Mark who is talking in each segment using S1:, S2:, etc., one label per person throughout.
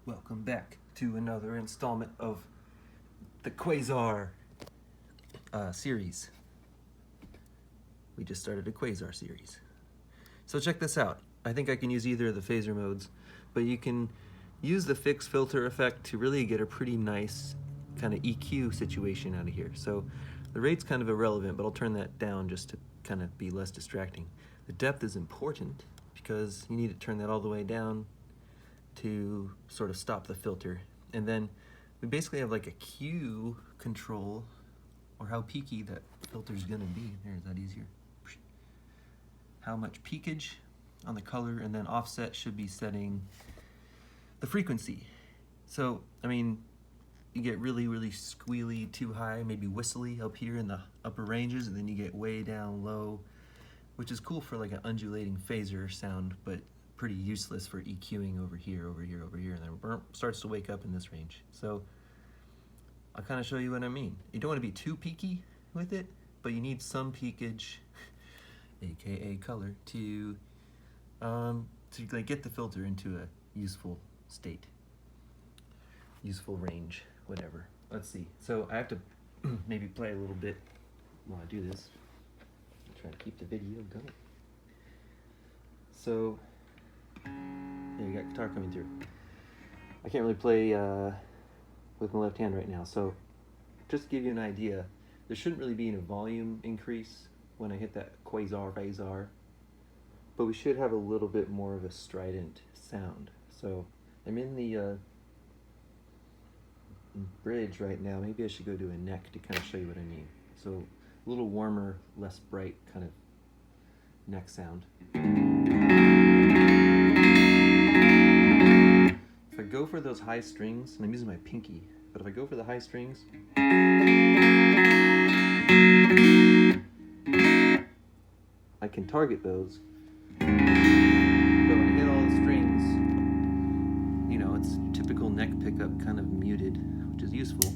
S1: Welcome back to another installment of the Quasar series. We just started a Quasar series. So check this out. I think I can use either of the phaser modes, but you can use the fixed filter effect to really get a pretty nice kind of EQ situation out of here. So the rate's kind of irrelevant, but I'll turn that down just to kind of be less distracting. The depth is important because you need to turn that all the way down to sort of stop the filter. And then we basically have like a Q control, or how peaky that filter's gonna be. There, is that easier? How much peakage on the color, and then offset should be setting the frequency. So, I mean, you get really squealy too high, maybe whistly up here in the upper ranges, and then you get way down low, which is cool for like an undulating phaser sound, but pretty useless for EQing over here, and then burp, starts to wake up in this range. So I'll kind of show you what I mean. You don't want to be too peaky with it, but you need some peakage, aka color, to like get the filter into a useful state, useful range, whatever. Let's see. So I have to maybe play a little bit while I do this. Try to keep the video going. So yeah, you got guitar coming through. I can't really play with my left hand right now, so just to give you an idea, there shouldn't really be a volume increase when I hit that Quasar, but we should have a little bit more of a strident sound. So I'm in the bridge right now. Maybe I should go to a neck to kind of show you what I mean. So a little warmer, less bright kind of neck sound. If I go for those high strings, and I'm using my pinky, but if I go for the high strings, I can target those. But when I hit all the strings, you know, it's typical neck pickup, kind of muted, which is useful.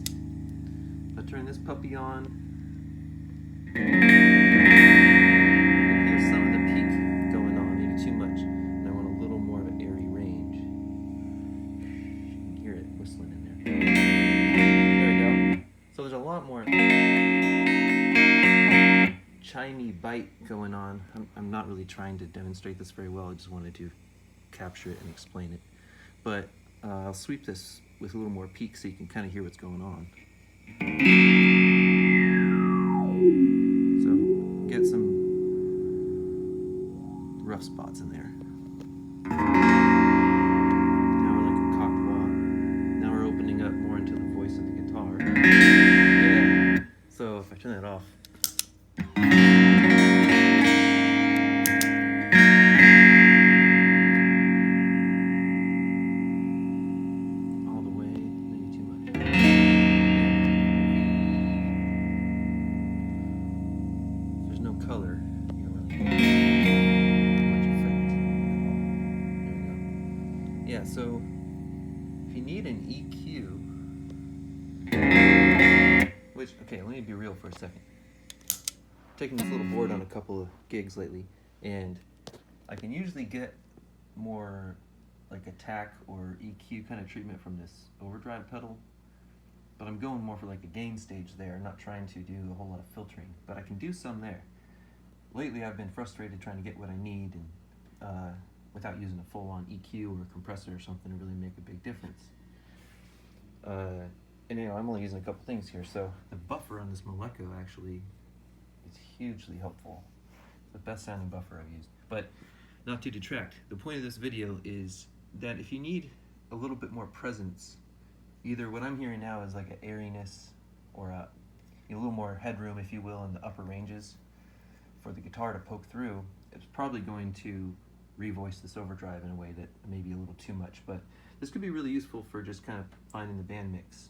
S1: If I turn this puppy on, I can hear some of the peak going on, maybe too much. And I want a little more of an airy range. You can hear it whistling in there. There we go. So there's a lot more chimey bite going on. I'm not really trying to demonstrate this very well. I just wanted to capture it and explain it. But I'll sweep this with a little more peak so you can kind of hear what's going on. So get some rough spots in there. Now we're like a cocked wah. Now we're opening up more into the voice of the guitar. Yeah. So if I turn that off, all the way, maybe too much. If there's no color, you don't really much effect. There we go. Yeah, so if you need an EQ, which, okay, let me be real for a second. Taking this little board on a couple of gigs lately, and I can usually get more like attack or EQ kind of treatment from this overdrive pedal, but I'm going more for like a gain stage there, not trying to do a whole lot of filtering, but I can do some there. Lately I've been frustrated trying to get what I need and without using a full-on EQ or compressor or something to really make a big difference. And you know, I'm only using a couple things here, so the buffer on this Moleko actually is hugely helpful. It's the best sounding buffer I've used. But not to detract, the point of this video is that if you need a little bit more presence, either what I'm hearing now is like an airiness or a little more headroom, if you will, in the upper ranges for the guitar to poke through, it's probably going to revoice this overdrive in a way that may be a little too much. But this could be really useful for just kind of finding the band mix,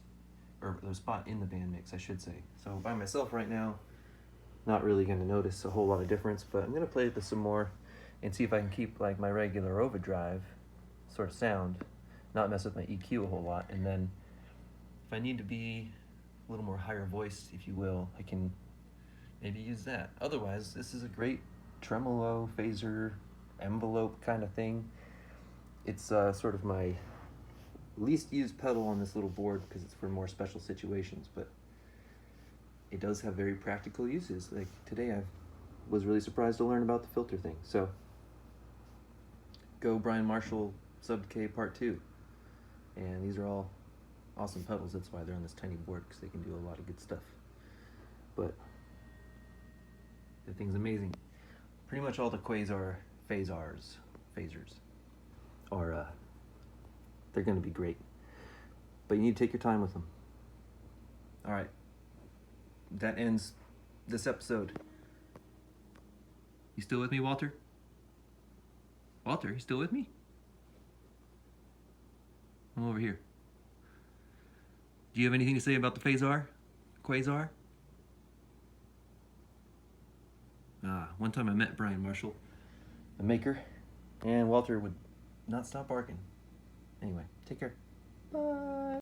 S1: or the spot in the band mix, I should say. So by myself right now, not really going to notice a whole lot of difference, but I'm going to play with this some more and see if I can keep like my regular overdrive sort of sound, not mess with my EQ a whole lot, and then if I need to be a little more higher voiced, if you will, I can maybe use that. Otherwise, this is a great tremolo, phaser, envelope kind of thing. It's sort of my least used pedal on this little board because it's for more special situations, but it does have very practical uses. Like today I was really surprised to learn about the filter thing. So go Brian Marshall SubDecay Part 2. And these are all awesome pedals. That's why they're on this tiny board, because they can do a lot of good stuff. But the thing's amazing. Pretty much all the Quasar phasers are they're going to be great. But you need to take your time with them. All right. That ends this episode. You still with me, Walter? Walter, you still with me? I'm over here. Do you have anything to say about the Quasar? One time I met Brian Marshall, the maker, and Walter would not stop barking. Anyway, take care. Bye.